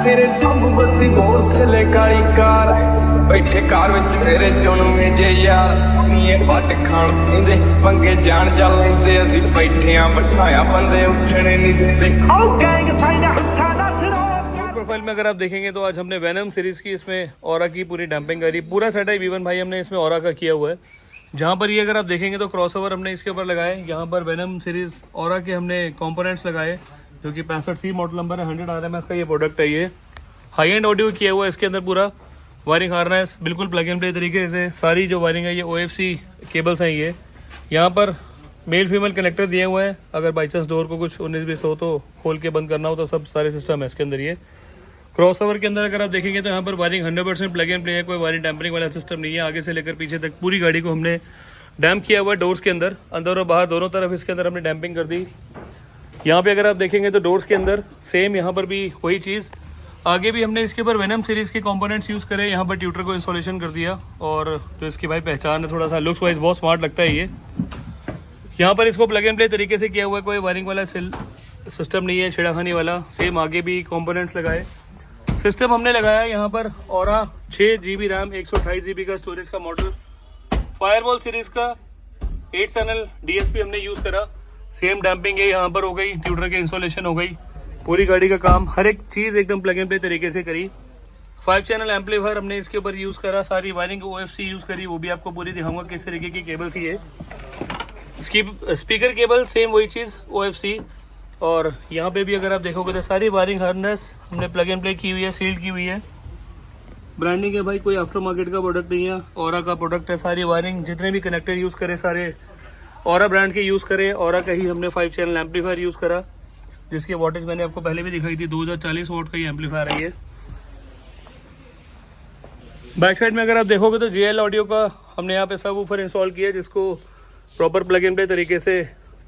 तेरे सब बत्ती मोर थले काली कार बैठे कार विच मेरे जुनमे जे यार नीए पट खान पींदे पंगे जान जा लेंदे असी बैठे आ बिठाया बंदे उठने नहीं देते ओ गैंग साइड हथा दसरो प्रोफाइल में अगर आप देखेंगे तो आज हमने वेनम सीरीज की इसमें ऑरा की पूरी डैम्पिंग करी। पूरा सेटअप इवन भाई हमने इसमें ऑरा का किया हुआ है। जहाँ पर ये अगर आप देखेंगे तो क्रॉसओवर हमने इसके ऊपर लगाए। यहाँ पर वेनम सीरीज ऑरा के हमने कंपोनेंट्स लगाए जो कि 65C मॉडल नंबर है। 100 RMS का ये प्रोडक्ट है। ये हाई एंड ऑडियो किया हुआ है इसके अंदर। पूरा वायरिंग हार्नेस बिल्कुल प्लग एंड प्ले तरीके से सारी जो वायरिंग है ये OFC केबल्स हैं। ये यहाँ पर मेल फीमेल कनेक्टर दिए हुए हैं। अगर बाई चांस डोर को कुछ 19-20 हो तो खोल के बंद करना हो तो सब सारे सिस्टम है इसके अंदर। ये क्रॉसओवर के अंदर अगर आप देखेंगे तो यहाँ पर वायरिंग 100% प्लग एंड प्ले है। कोई वायरिंग डैम्परिंग वाला सिस्टम नहीं है। आगे से लेकर पीछे तक पूरी गाड़ी को हमने डैम्प किया हुआ है। डोर्स के अंदर अंदर और बाहर दोनों तरफ इसके अंदर हमने डैम्पिंग कर दी। यहाँ पे अगर आप देखेंगे तो डोर्स के अंदर सेम यहाँ पर भी वही चीज़। आगे भी हमने इसके ऊपर वेनम सीरीज़ के कंपोनेंट्स यूज़ करे। यहाँ पर ट्यूटर को इंस्टॉलेशन कर दिया और जो इसकी भाई पहचान है थोड़ा सा लुक्स वाइज बहुत स्मार्ट लगता है ये। यहाँ पर इसको प्लग एंड प्ले तरीके से किया हुआ है। कोई वायरिंग वाला सिस्टम नहीं है छेड़ाखानी वाला। सेम आगे भी कंपोनेंट्स लगाए। सिस्टम हमने लगाया यहाँ पर ऑरा 6 GB रैम 128 GB का स्टोरेज का मॉडल। फायरवॉल सीरीज का 8 चैनल DSP हमने यूज़ करा। सेम डैम्पिंग है यहाँ पर हो गई। ट्यूटर के इंस्टॉलेशन हो गई। पूरी गाड़ी का काम हर एक चीज़ एकदम प्लग एंड प्ले तरीके से करी। 5 चैनल एम्पलीफायर हमने इसके ऊपर यूज़ करा। सारी वायरिंग OFC यूज़ करी। वो भी आपको पूरी दिखाऊंगा किस तरीके की केबल थी ये। इसकी स्पीकर केबल सेम वही चीज़ OFC। और यहाँ पे भी अगर आप देखोगे तो सारी वायरिंग हार्नेस हमने प्लग एंड प्ले की हुई है, सील्ड की हुई है। ब्रांडिंग है भाई, कोई आफ्टर मार्केट का प्रोडक्ट नहीं है। ऑरा का प्रोडक्ट है। सारी वायरिंग जितने भी कनेक्टर यूज़ करे सारे ऑरा ब्रांड के यूज़ करे। ऑरा का ही हमने 5 चैनल एम्पलीफायर यूज़ करा जिसकी वोटेज मैंने आपको पहले भी दिखाई थी। 2040 वोट का ही एम्पलीफायर है ये। बैक साइड में अगर आप देखोगे तो JL ऑडियो का हमने यहाँ पे सब ऊपर इंस्टॉल किया जिसको प्रॉपर प्लग एंड प्ले तरीके से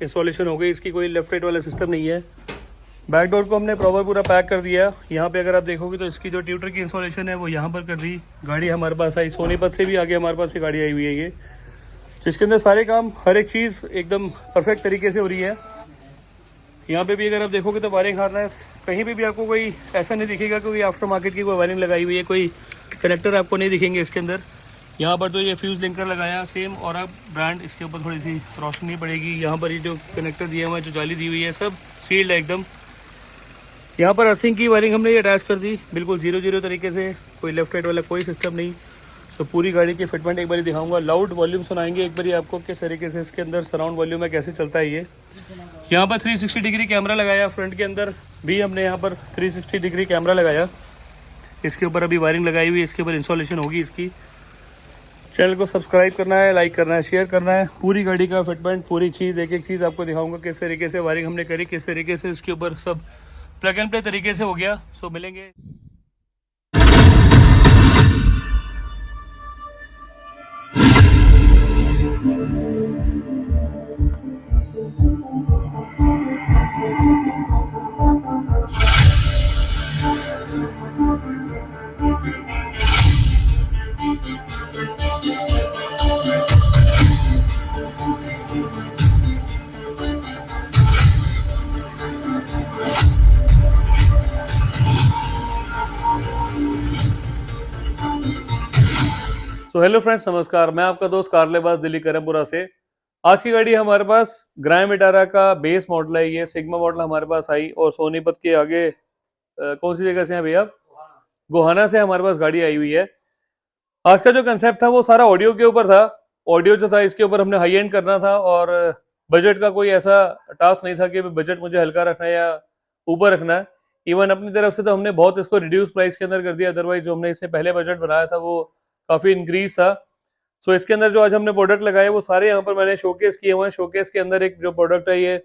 इंस्टॉलेशन हो गई। इसकी कोई लेफ्ट राइट वाला सिस्टम नहीं है। बैक डोर को हमने प्रॉपर पूरा पैक कर दिया। यहाँ पे अगर आप देखोगे तो इसकी जो ट्यूटर की इंस्टॉलेशन है वो यहाँ पर कर दी। गाड़ी हमारे पास आई सोनीपत से भी आगे हमारे पास ये गाड़ी आई हुई है ये, जिसके अंदर सारे काम हर एक चीज़ एकदम परफेक्ट तरीके से हो रही है। यहाँ पे भी अगर आप देखोगे तो वायरिंग हार्नेस कहीं भी आपको कोई ऐसा नहीं दिखेगा कोई आफ्टर मार्केट की कोई वायरिंग लगाई हुई है। कोई कनेक्टर आपको नहीं दिखेंगे इसके अंदर। यहाँ पर तो ये फ्यूज़ लिंकर लगाया सेम ऑरा ब्रांड। इसके ऊपर थोड़ी सी रोशनी पड़ेगी। यहाँ पर ये जो कनेक्टर दिए हुए हैं जो जाली दी हुई है सब सील्ड है एकदम। यहाँ पर अर्थिंग की वायरिंग हमने ये अटैच कर दी बिल्कुल 0-0 तरीके से। कोई लेफ्ट राइट वाला कोई सिस्टम नहीं। सो पूरी गाड़ी की फिटमेंट एक बार दिखाऊंगा। लाउड वॉल्यूम सुनाएंगे एक बार आपको किस तरीके से इसके अंदर सराउंड वॉल्यूम है कैसे चलता है ये। यहाँ पर 360 डिग्री कैमरा लगाया। फ्रंट के अंदर भी हमने यहाँ पर 360 डिग्री कैमरा लगाया। इसके ऊपर अभी वायरिंग लगाई हुई है। इसके ऊपर इंस्टॉलेशन होगी इसकी। चैनल को सब्सक्राइब करना है, लाइक करना है, शेयर करना है। पूरी गाड़ी का फिटमेंट पूरी चीज़ एक एक चीज़ आपको दिखाऊंगा किस तरीके से वायरिंग हमने करी, किस तरीके से इसके ऊपर सब प्लग एंड प्ले तरीके से हो गया। सो मिलेंगे। तो हेलो फ्रेंड्स, नमस्कार। मैं आपका दोस्त कारलेबाज दिल्ली करमपुरा से। आज की गाड़ी हमारे पास ग्रैंड विटारा का बेस मॉडल है। ये सिग्मा मॉडल हमारे पास आई और सोनीपत के आगे कौन सी जगह से हैं भैया? गोहाना से हमारे पास गाड़ी आई हुई है। आज का जो कंसेप्ट था वो सारा ऑडियो के ऊपर था। ऑडियो जो था इसके ऊपर हमने हाई एंड करना था और बजट का कोई ऐसा टास्क नहीं था कि बजट मुझे हल्का रखना है या ऊपर रखना है। इवन अपनी तरफ से तो हमने बहुत इसको रिड्यूस प्राइस के अंदर कर दिया। अदरवाइज जो हमने इससे पहले बजट बनाया था वो काफ़ी इंक्रीज था। सो इसके अंदर जो आज हमने प्रोडक्ट लगाए वो सारे यहाँ पर मैंने शोकेस किए हुए हैं। शोकेस के अंदर एक जो प्रोडक्ट है ये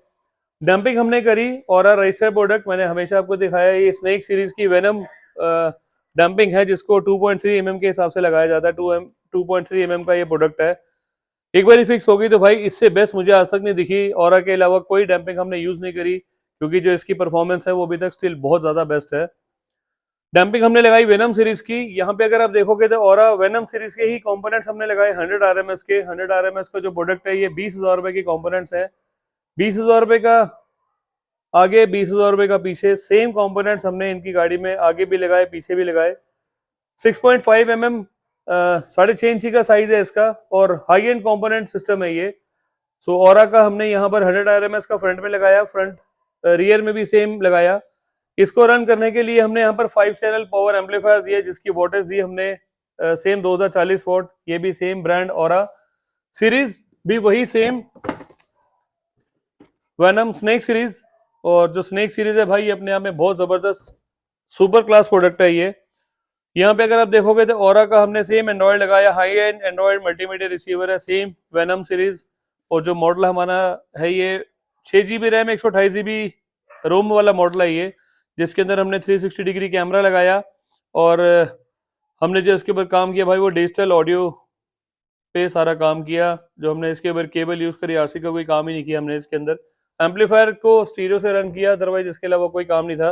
डंपिंग हमने करी और रेसर प्रोडक्ट मैंने हमेशा आपको दिखाया। ये स्नेक सीरीज की वेनम डंपिंग है जिसको 2.3 mm के हिसाब से लगाया जाता है। 2.3 mm का ये प्रोडक्ट है। एक बार फिक्स हो गई तो भाई इससे बेस्ट मुझे आज तक नहीं दिखी। ऑरा के अलावा कोई डंपिंग हमने यूज नहीं करी क्योंकि जो इसकी परफॉर्मेंस है वो अभी तक स्टिल बहुत ज्यादा बेस्ट है। डंपिंग हमने लगाई वेनम सीरीज की। यहाँ पे अगर आप देखोगे तो ऑरा वेनम सीरीज के ही कंपोनेंट्स हमने लगाए 100 RMS के। 100 RMS का जो प्रोडक्ट है ये 20,000 रुपए के कंपोनेंट्स है। 20,000 रुपए का आगे 20,000 रुपये का पीछे। सेम कंपोनेंट्स हमने इनकी गाड़ी में आगे भी लगाए, पीछे भी लगाए। 6.5 mm 6.5 इंची का साइज है इसका और हाई एंड कंपोनेंट सिस्टम है ये। सो ऑरा का हमने यहाँ पर 100 RMS का फ्रंट में लगाया, फ्रंट रियर में भी सेम लगाया। इसको रन करने के लिए हमने यहाँ पर 5 चैनल पावर एम्पलीफायर दिया जिसकी वोल्टेज दी हमने सेम 2040 वोल्ट। ये भी सेम ब्रांड ऑरा, सीरीज भी वही सेम वेनम स्नेक सीरीज। और जो स्नेक सीरीज है भाई अपने आप में बहुत जबरदस्त सुपर क्लास प्रोडक्ट है ये। यहाँ पे अगर आप देखोगे तो ऑरा का हमने सेम एंड्रॉयड लगाया, high and Android multimedia receiver है, सेम वेनम सीरीज। और जो मॉडल हमारा है ये 6 GB रैम 128 GB रोम वाला मॉडल है ये, जिसके अंदर हमने 360 डिग्री कैमरा लगाया। और हमने जो इसके ऊपर काम किया भाई वो डिजिटल ऑडियो पे सारा काम किया। जो हमने इसके ऊपर केबल यूज करी, आरसी का कोई काम ही नहीं किया हमने इसके अंदर। एम्पलीफायर को स्टीरियो से रन किया, अदरवाइज इसके अलावा कोई काम नहीं था।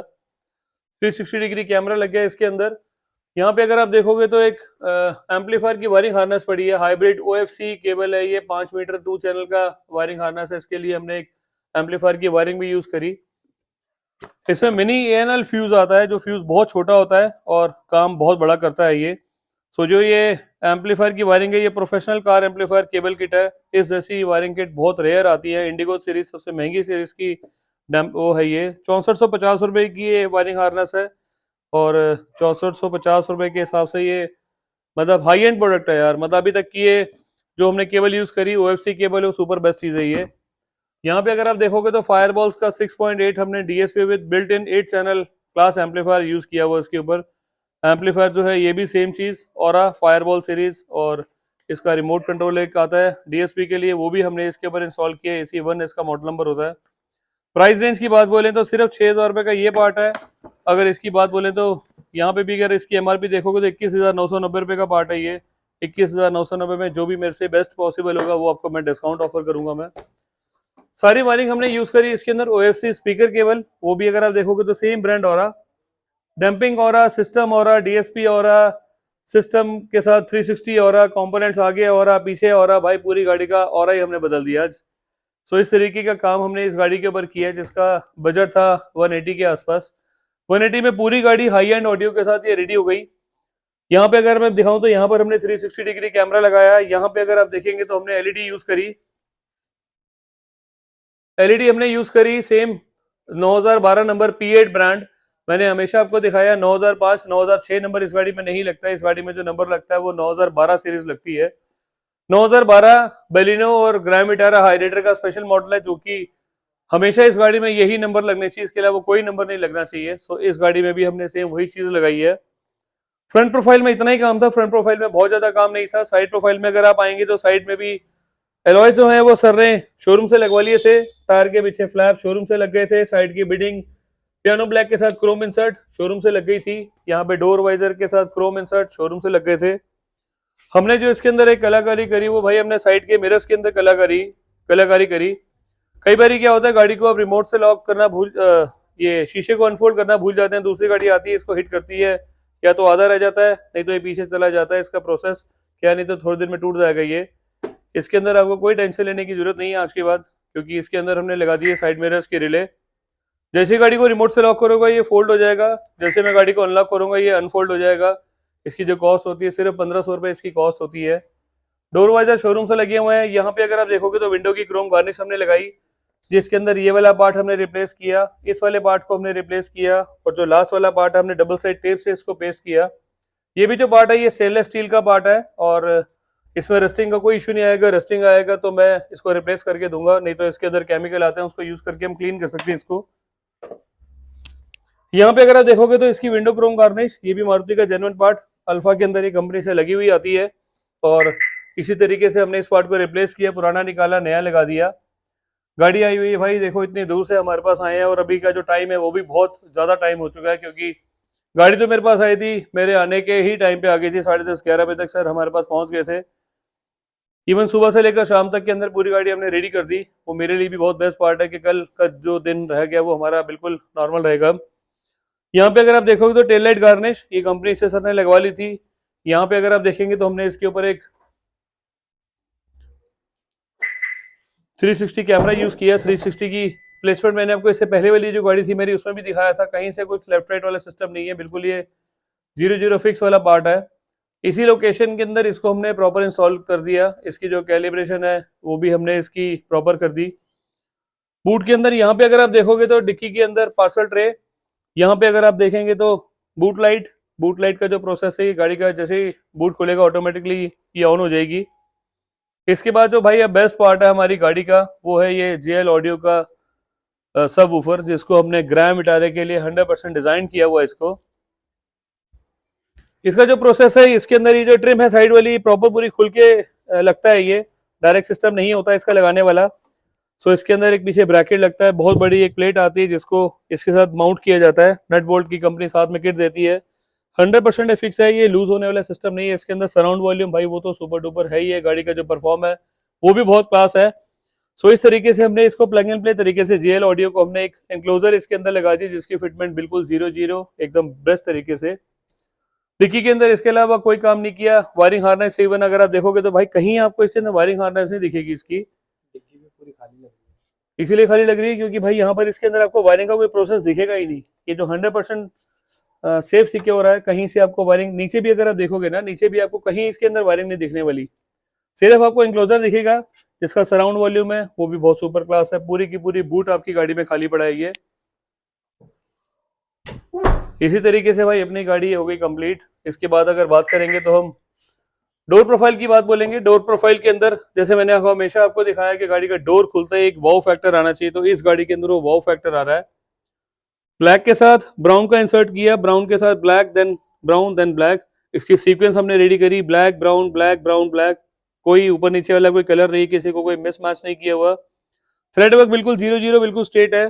360 डिग्री कैमरा लग गया इसके अंदर। यहाँ पे अगर आप देखोगे तो एक एम्पलीफायर की वायरिंग हार्नेस पड़ी है, हाइब्रिड OFC केबल है ये, 5 मीटर 2 चैनल का वायरिंग हार्नेस है। इसके लिए हमने एक एम्पलीफायर की वायरिंग भी यूज करी। इसमें मिनी ANL फ्यूज आता है, जो फ्यूज बहुत छोटा होता है और काम बहुत बड़ा करता है ये। सो जो ये एम्पलीफायर की वायरिंग है ये professional car amplifier cable kit है। इस जैसी वायरिंग किट बहुत रेयर आती है। इंडिगो सीरीज सबसे महंगी सीरीज की वो है ये। 6450 रुपए की ये वायरिंग हार्नेस है और 6450 रुपए के हिसाब से ये मतलब हाई एंड प्रोडक्ट है यार। मतलब अभी तक की ये जो हमने केबल यूज करी OFC केबल है, सुपर बेस्ट चीज है ये। यहाँ पे अगर आप देखोगे तो फायरबॉल्स का 6.8 हमने DSP with built in 8 channel class amplifier use किया हुआ इसके ऊपर। एम्पलीफायर जो है ये भी सेम चीज ऑरा फायरबॉल सीरीज। और इसका रिमोट कंट्रोल एक आता है DSP के लिए, वो भी हमने इसके ऊपर इंस्टॉल किया है। AC1 इसका मॉडल नंबर होता है। प्राइस रेंज की बात बोलें तो सिर्फ 6,000 रुपए का ये पार्ट है। अगर इसकी बात बोलें तो यहाँ पे भी अगर इसकी MRP देखोगे तो 21,990 रुपए का पार्ट है ये। 21,990 में जो भी मेरे से बेस्ट पॉसिबल होगा वो आपको मैं डिस्काउंट ऑफर करूंगा मैं। सारी वायरिंग हमने यूज करी इसके अंदर। OFC स्पीकर केबल, वो भी अगर आप देखोगे तो same brand aura, damping aura, system aura, DSP aura, system के साथ 360 ऑरा, कंपोनेंट्स आगे ऑरा, पीछे ऑरा। भाई पूरी गाड़ी का ऑरा ही हमने बदल दिया आज। सो इस तरीके का काम हमने इस गाड़ी के ऊपर किया है जिसका बजट था 180 के आसपास। 180 में पूरी गाड़ी हाई एंड ऑडियो के साथ ये रेडी हो गई। यहाँ पे अगर मैं दिखाऊं तो यहाँ पर हमने 360 डिग्री कैमरा लगाया। यहाँ पे अगर आप देखेंगे तो हमने LED यूज करी। LED हमने यूज करी सेम 9012 नंबर P8 ब्रांड। मैंने हमेशा आपको दिखाया 9005 9006 नंबर इस गाड़ी में नहीं लगता है। इस गाड़ी में जो नंबर लगता है वो 9012 सीरीज लगती है। 9012 बेलिनो और ग्रैंड विटारा हाईराइडर का स्पेशल मॉडल है, जो कि हमेशा इस गाड़ी में यही नंबर लगने चाहिए, इसके अलावा कोई नंबर नहीं लगना चाहिए। सो इस गाड़ी में भी हमने सेम वही चीज लगाई है। फ्रंट प्रोफाइल में इतना ही काम था, फ्रंट प्रोफाइल में बहुत ज्यादा काम नहीं था। साइड प्रोफाइल में अगर आप आएंगे तो साइड में भी एलॉय जो है वो सर ने शोरूम से लगवा लिए थे। टायर के पीछे फ्लैप शोरूम से लग गए थे। साइड की बिडिंग पियानो ब्लैक के साथ क्रोम इंसर्ट शोरूम से लग गई थी। यहाँ पे डोर वाइजर के साथ क्रोम इंसर्ट शोरूम से लग गए थे। हमने जो इसके अंदर एक कलाकारी करी वो भाई हमने साइड के मिरर्स के अंदर कलाकारी करी। कई बार क्या होता है गाड़ी को आप रिमोट से लॉक करना ये शीशे को अनफोल्ड करना भूल जाते हैं। दूसरी गाड़ी आती है, इसको हिट करती है, या तो आधा रह जाता है नहीं तो ये पीछे चला जाता है। इसका प्रोसेस क्या, नहीं तो थोड़ी देर में टूट जाएगा ये। इसके अंदर आपको कोई टेंशन लेने की जरूरत नहीं है आज के बाद, क्योंकि इसके अंदर हमने लगा दिए साइड मिरर्स के रिले। जैसे गाड़ी को रिमोट से लॉक करूंगा ये फोल्ड हो जाएगा, जैसे मैं गाड़ी को अनलॉक करूंगा ये अनफोल्ड हो जाएगा। इसकी जो कॉस्ट होती है सिर्फ 1500 रुपए इसकी कॉस्ट होती है। डोर वाइजर शोरूम से लगे हुए हैं। यहाँ पे अगर आप देखोगे तो विंडो की क्रोम गार्निश हमने लगाई, जिसके अंदर ये वाला पार्ट हमने रिप्लेस किया, इस वाले पार्ट को हमने रिप्लेस किया, और जो लास्ट वाला पार्ट हमने डबल साइड टेप से इसको पेस्ट किया। ये भी जो पार्ट है ये स्टेनलेस स्टील का पार्ट है और इसमें रस्टिंग का कोई इशू नहीं आएगा। रस्टिंग आएगा तो मैं इसको रिप्लेस करके दूंगा, नहीं तो इसके अंदर केमिकल आते हैं उसको यूज करके हम क्लीन कर सकते हैं इसको। यहाँ पे अगर आप देखोगे तो इसकी विंडो क्रोम गार्निश, ये भी मारुति का जेन्युइन पार्ट अल्फा के अंदर ये कंपनी से लगी हुई आती है। और इसी तरीके से हमने इस पार्ट को रिप्लेस किया, पुराना निकाला नया लगा दिया। गाड़ी आई हुई है भाई, देखो इतनी दूर से हमारे पास आए हैं और अभी का जो टाइम है वो भी बहुत ज्यादा टाइम हो चुका है, क्योंकि गाड़ी तो मेरे पास आई थी मेरे आने के ही टाइम पे आ गई थी। 10:30 11 बजे तक सर हमारे पास पहुंच गए थे। इवन सुबह से लेकर शाम तक के अंदर पूरी गाड़ी हमने रेडी कर दी। वो मेरे लिए भी बहुत बेस्ट पार्ट है कि कल का जो दिन रह गया वो हमारा बिल्कुल नॉर्मल रहेगा। यहाँ पे अगर आप देखोगे तो टेल लाइट गार्निश ये कंपनी से सर ने लगवा ली थी। यहाँ पे अगर आप देखेंगे तो हमने इसके ऊपर एक 360 कैमरा यूज किया। 360 की प्लेसमेंट मैंने आपको इससे पहले वाली जो गाड़ी थी मेरी उसमें भी दिखाया था, कहीं से कुछ लेफ्ट राइट वाला सिस्टम नहीं है, बिल्कुल ये 00 फिक्स वाला पार्ट है। इसी लोकेशन के अंदर इसको हमने प्रॉपर इंस्टॉल कर दिया, इसकी जो कैलिब्रेशन है वो भी हमने इसकी प्रॉपर कर दी। बूट के अंदर यहाँ पे अगर आप देखोगे तो डिक्की के अंदर पार्सल ट्रे, यहाँ पे अगर आप देखेंगे तो बूट लाइट का जो प्रोसेस है, गाड़ी का जैसे ही बूट खुलेगा ऑटोमेटिकली ये ऑन हो जाएगी। इसके बाद जो भाई अब बेस्ट पार्ट है हमारी गाड़ी का, वो है ये JL ऑडियो का सब वूफर, जिसको हमने ग्रैम इटारे के लिए 100% डिजाइन किया हुआ है। इसका जो प्रोसेस है, इसके अंदर ये जो ट्रिम है साइड वाली प्रॉपर पूरी खुल के लगता है, ये डायरेक्ट सिस्टम नहीं होता इसका लगाने वाला। सो इसके अंदर एक पीछे ब्रैकेट लगता है, बहुत बड़ी एक प्लेट आती है जिसको इसके साथ माउंट किया जाता है। नट बोल्ट की कंपनी साथ में किट देती है, 100% फिक्स है, ये लूज होने वाला सिस्टम नहीं है। इसके अंदर सराउंड वॉल्यूम भाई वो तो सुपर डुपर है ही है, गाड़ी का जो परफॉर्म है वो भी बहुत क्लास है। सो इस तरीके से हमने इसको प्लग एंड प्ले तरीके से JL ऑडियो को हमने एक एनक्लोजर इसके अंदर लगा दी, जिसकी फिटमेंट बिल्कुल 0-0 एकदम बेस्ट तरीके से। डिक्की के अंदर इसके अलावा कोई काम नहीं किया। वायरिंग हार्नेस इवन अगर आप देखोगे तो भाई कहीं आपको इसके अंदर वायरिंग हार्नेस नहीं दिखेगी, इसकी डिक्की में पूरी खाली लग रही है। इसीलिए खाली लग रही है क्योंकि भाई यहाँ पर इसके अंदर आपको वायरिंग का कोई प्रोसेस दिखेगा ही नहीं। ये जो 100% सेफ सिक्योर है, कहीं से आपको वायरिंग, नीचे भी अगर आप देखोगे ना, नीचे भी आपको कहीं इसके अंदर वायरिंग नहीं दिखने वाली, सिर्फ आपको इंक्लोजर दिखेगा जिसका सराउंड वॉल्यूम है वो भी बहुत सुपर क्लास है। पूरी की पूरी बूट आपकी गाड़ी में खाली पड़ा है ये। इसी तरीके से भाई अपनी गाड़ी हो गई कंप्लीट। इसके बाद अगर बात करेंगे तो हम डोर प्रोफाइल की बात बोलेंगे। डोर प्रोफाइल के अंदर जैसे मैंने हमेशा आपको दिखाया कि गाड़ी का डोर खुलता है एक वाव फैक्टर आना चाहिए, तो इस गाड़ी के अंदर वो वाव फैक्टर आ रहा है। ब्लैक के साथ ब्राउन का इंसर्ट किया, ब्राउन के साथ black, then brown, then black. इसकी सीक्वेंस हमने रेडी करी, black brown black brown black, कोई ऊपर नीचे वाला कोई कलर नहीं, किसी को कोई मिसमैच नहीं किया हुआ। थ्रेड वर्क बिल्कुल 0-0 बिल्कुल स्ट्रेट है,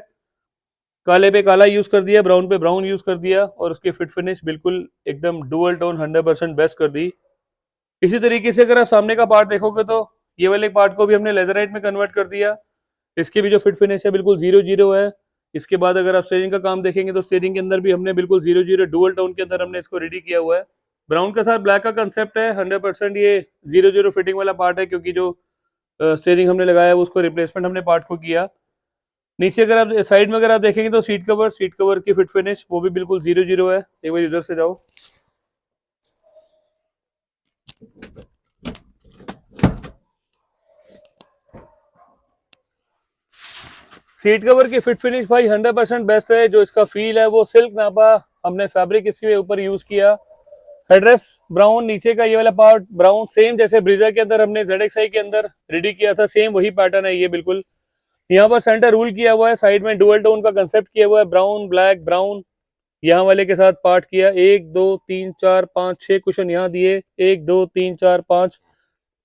काले पे काला यूज कर दिया, ब्राउन पे ब्राउन यूज कर दिया, और उसकी फिट फिनिश बिल्कुल एकदम डुअल टोन 100% बेस्ट कर दी। इसी तरीके से अगर आप सामने का पार्ट देखोगे तो ये वाले पार्ट को भी हमने लेदराइट में कन्वर्ट कर दिया, इसकी भी जो फिट फिनिश है बिल्कुल 0-0 है। इसके बाद अगर आप स्टीयरिंग का काम देखेंगे तो स्टीयरिंग के अंदर भी हमने बिल्कुल 0-0 डुअल टोन के अंदर हमने इसको रेडी किया हुआ है। ब्राउन के साथ ब्लैक का कंसेप्ट है, 100% ये 0-0 फिटिंग वाला पार्ट है, क्योंकि जो स्टीयरिंग हमने लगाया है उसको रिप्लेसमेंट हमने पार्ट को किया। नीचे अगर आप साइड में अगर आप देखेंगे तो सीट कवर की फिट फिनिश वो भी बिल्कुल 0-0 है। एक बार इधर से जाओ, सीट कवर की फिट फिनिश भाई 100% बेस्ट है। जो इसका फील है वो सिल्क नापा हमने फैब्रिक इसके ऊपर यूज किया। हेडरेस्ट ब्राउन, नीचे का ये वाला पार्ट ब्राउन, सेम जैसे ब्रीजा के अंदर हमने ZXi के अंदर रेडी किया था, सेम वही पैटर्न है ये बिल्कुल। यहाँ पर सेंटर रूल किया हुआ है, साइड में डुअल टोन का कंसेप्ट किया हुआ है, ब्राउन ब्लैक ब्राउन। यहाँ वाले के साथ पार्ट किया, 1 2 3 4 5 6 कुशन यहाँ दिए, 1 2 3 4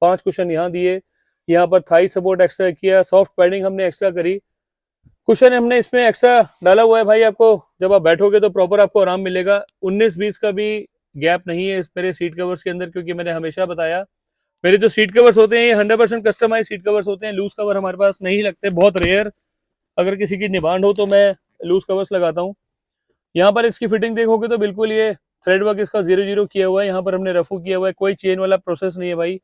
5 कुशन यहाँ दिए। यहाँ पर थाई सपोर्ट एक्स्ट्रा किया, सॉफ्ट पैडिंग हमने एक्स्ट्रा करी, कुशन हमने इसमें एक्स्ट्रा डाला हुआ है भाई। आपको जब आप बैठोगे तो प्रॉपर आपको आराम मिलेगा। 19-20 का भी गैप नहीं है इस मेरे सीट कवर्स के अंदर, क्योंकि मैंने हमेशा बताया मेरे जो सीट कवर्स होते हैं ये 100% कस्टमाइज सीट कवर्स होते हैं। लूज कवर हमारे पास नहीं लगते, बहुत रेयर, अगर किसी की डिमांड हो तो मैं लूज कवर्स लगाता हूँ। यहाँ पर इसकी फिटिंग देखोगे तो बिल्कुल ये थ्रेड वर्क इसका 0-0 किया हुआ है। यहाँ पर हमने रफू किया हुआ है, कोई चेन वाला प्रोसेस नहीं है भाई।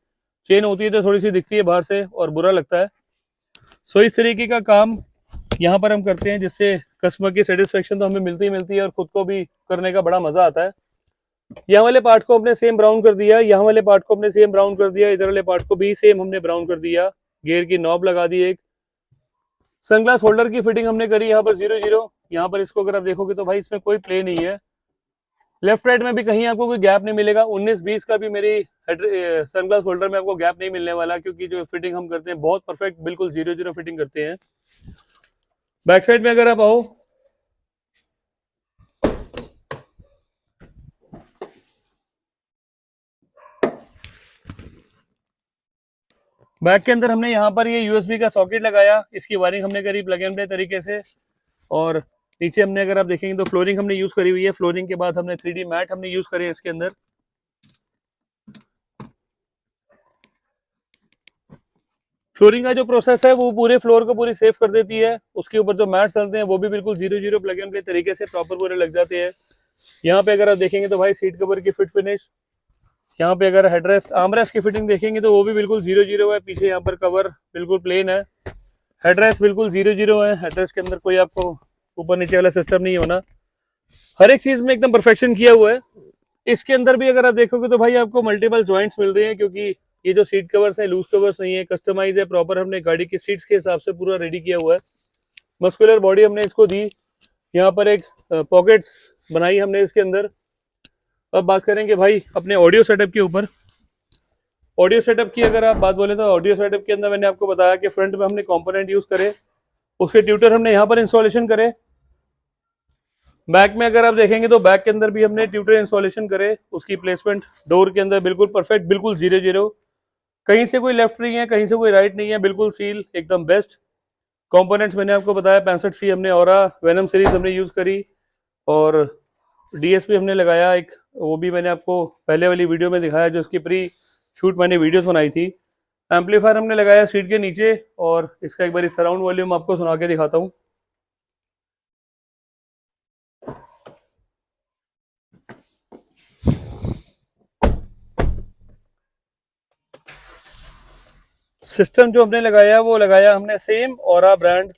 चेन होती है तो थोड़ी सी दिखती है बाहर से और बुरा लगता है। सो इस तरीके का काम यहाँ पर हम करते हैं, जिससे कस्टमर की सेटिस्फेक्शन तो हमें मिलती ही मिलती है और खुद को भी करने का बड़ा मजा आता है। यहाँ वाले पार्ट को हमने सेम ब्राउन कर दिया, यहाँ वाले पार्ट को हमने सेम ब्राउन कर दिया, इधर वाले पार्ट को भी सेम हमने ब्राउन कर दिया। गियर की नॉब लगा दी, एक सनग्लास होल्डर की फिटिंग हमने करी यहाँ पर 0-0। यहाँ पर इसको अगर आप देखोगे तो भाई इसमें कोई प्ले नहीं है, लेफ्ट राइट में भी कहीं आपको कोई गैप नहीं मिलेगा। 19-20 का भी मेरी सनग्लास होल्डर में आपको गैप नहीं मिलने वाला, क्योंकि जो फिटिंग हम करते हैं बहुत परफेक्ट बिल्कुल 0-0 फिटिंग करते हैं। बैक साइड में अगर आप आओ, बैक के अंदर हमने यहाँ पर ये USB का सॉकेट लगाया, इसकी वायरिंग हमने करी प्लग एंड प्ले तरीके से। और नीचे हमने अगर आप देखेंगे तो फ्लोरिंग हमने यूज करी हुई है। फ्लोरिंग के बाद हमने 3D मैट हमने यूज करे इसके अंदर। फ्लोरिंग का जो प्रोसेस है वो पूरे फ्लोर को पूरी सेफ कर देती है। उसके ऊपर जो मैट चलते हैं वो भी बिल्कुल 0-0 प्लग एंड प्ले तरीके से प्रॉपर पूरे लग जाते हैं। यहाँ पे अगर आप देखेंगे तो भाई सीट कवर की फिट फिनिश, यहाँ पे अगर हेडरेस्ट आर्मरेस्ट की फिटिंग देखेंगे तो वो भी बिल्कुल 0-0 है। पीछे यहाँ पर कवर बिल्कुल प्लेन है। हेडरेस्ट बिल्कुल 0-0 है, हेडरेस्ट के अंदर कोई आपको ऊपर नीचे वाला सिस्टम नहीं होना, हर एक चीज में एकदम परफेक्शन किया हुआ है। इसके अंदर भी अगर आप देखोगे तो भाई आपको मल्टीपल जॉइंट्स मिल रहे हैं, क्योंकि ये जो सीट कवर्स है लूज कवर्स नहीं है, कस्टमाइज है, प्रॉपर हमने गाड़ी की सीट्स के हिसाब से पूरा रेडी किया हुआ है। मस्कुलर बॉडी हमने इसको दी, यहाँ पर एक पॉकेट्स बनाई हमने इसके अंदर। अब बात करेंगे भाई अपने ऑडियो सेटअप के ऊपर। ऑडियो सेटअप की अगर आप बात बोले तो ऑडियो सेटअप के अंदर मैंने आपको बताया कि फ्रंट में हमने कंपोनेंट यूज करे, उसके ट्यूटर हमने यहाँ पर इंस्टॉलेशन करे। बैक में अगर आप देखेंगे तो बैक के अंदर भी हमने ट्यूटर इंस्टॉलेशन करे, उसकी प्लेसमेंट डोर के अंदर बिल्कुल परफेक्ट, बिल्कुल 0-0, कहीं से कोई लेफ्ट नहीं है, कहीं से कोई राइट नहीं है, बिल्कुल सील एकदम बेस्ट। कंपोनेंट्स मैंने आपको बताया 65C हमने ऑरा वेनम सीरीज हमने यूज करी, और डीएसपी हमने लगाया एक, वो भी मैंने आपको पहले वाली वीडियो में दिखाया, जो उसकी प्री शूट मैंने वीडियोस बनाई थी। एम्पलीफायर हमने लगाया सीट के नीचे, और इसका एक बार सराउंड वॉल्यूम आपको सुना के दिखाता हूँ। सिस्टम जो हमने लगाया वो लगाया हमने same aura brand,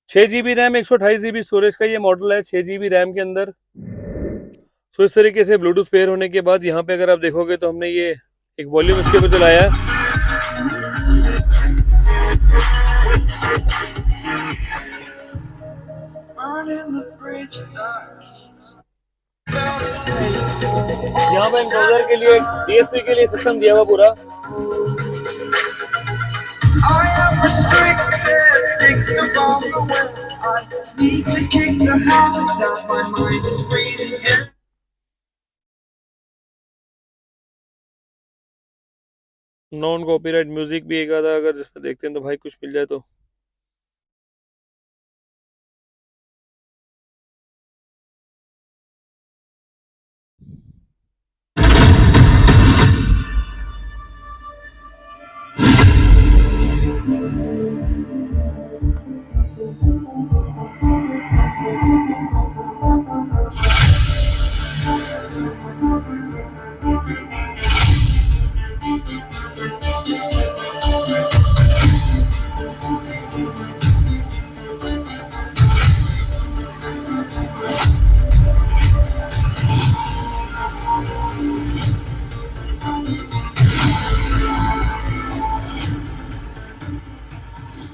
6GB RAM 128GB storage का ये मॉडल है, 6GB रैम के अंदर। सो इस तरीके से ब्लूटूथ पेयर होने के बाद यहाँ पे अगर आप देखोगे तो हमने ये एक वॉल्यूम इसके ऊपर चलाया है। यहाँ पे एनकोडर के लिए डीएसपी के लिए सिस्टम दिया हुआ पूरा। I am restricted, fixed upon the web. I need to kick the habit that my mind is breathing in. Non copyright music भी एक आधा अगर जिसमें देखते हैं तो भाई कुछ मिल जाए तो।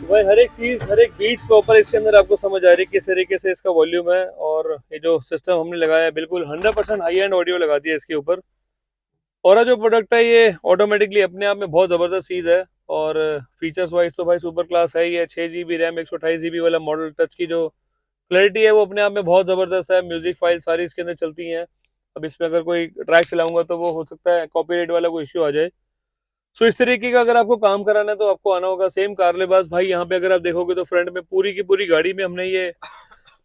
भाई हर एक चीज, हर एक बीट्स प्रॉपर इसके अंदर आपको समझ आ रही है किस तरीके से इसका वॉल्यूम है। और ये जो सिस्टम हमने लगाया है बिल्कुल 100% हाई एंड ऑडियो लगा दिया इसके ऊपर। और जो प्रोडक्ट है ये ऑटोमेटिकली अपने आप में बहुत ज़बरदस्त चीज़ है, और फीचर्स वाइज तो भाई सुपर क्लास है ही है। 6GB रैम 128GB वाला मॉडल, टच की जो क्लैरिटी है वो अपने आप में बहुत ज़बरदस्त है। म्यूजिक फाइल सारी इसके अंदर चलती हैं। अब इसमें अगर कोई ट्रैक चलाऊंगा तो वो हो सकता है कॉपीराइट वाला कोई इश्यू आ जाए। सो इस तरीके का अगर आपको काम कराना है तो आपको आना होगा सेम कारलेबाज। भाई यहाँ पे अगर आप देखोगे तो फ्रंट में पूरी की पूरी गाड़ी में हमने ये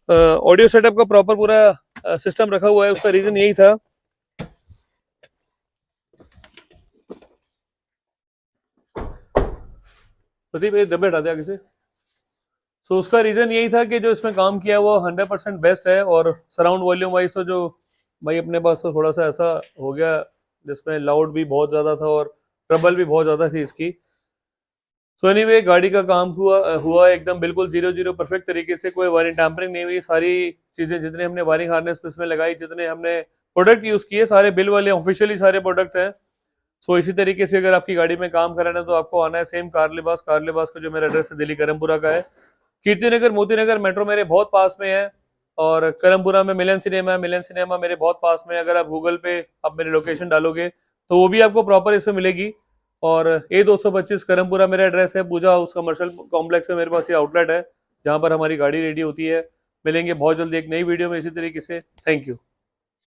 ऑडियो सेटअप का प्रॉपर पूरा सिस्टम रखा हुआ है। उसका रीजन यही था, प्रदीप ये डब्बे हटा दिया किसे। सो उसका रीजन यही था कि जो इसमें काम किया वो 100% बेस्ट है। और सराउंड वॉल्यूम वाइज तो जो भाई अपने पास तो थोड़ा सा ऐसा हो गया जिसमें लाउड भी बहुत ज़्यादा था और ट्रबल भी बहुत ज़्यादा थी इसकी। सो एनीवे गाड़ी का काम हुआ एकदम बिल्कुल 0-0 परफेक्ट तरीके से, कोई वायरिंग टैम्परिंग नहीं हुई। सारी चीज़ें जितने हमने वायरिंग हार्नेस इसमें लगाई, जितने हमने प्रोडक्ट यूज़ किए, सारे बिल वाले ऑफिशियली सारे प्रोडक्ट हैं। सो इसी तरीके से अगर आपकी गाड़ी में काम कराना है तो आपको आना है सेम कार लिबास का जो मेरा एड्रेस है दिल्ली करमपुरा का है। कीर्ति नगर मोती नगर मेट्रो मेरे बहुत पास में है, और करमपुरा में मिलन सिनेमा मेरे बहुत पास में है। अगर आप गूगल पे आप मेरी लोकेशन डालोगे तो वो भी आपको प्रॉपर इसमें मिलेगी। और A225 करमपुरा मेरा एड्रेस है। पूजा हाउस कमर्शियल कॉम्प्लेक्स में मेरे पास ये आउटलेट है जहाँ पर हमारी गाड़ी रेडी होती है। मिलेंगे बहुत जल्दी एक नई वीडियो में इसी तरीके से। Thank you.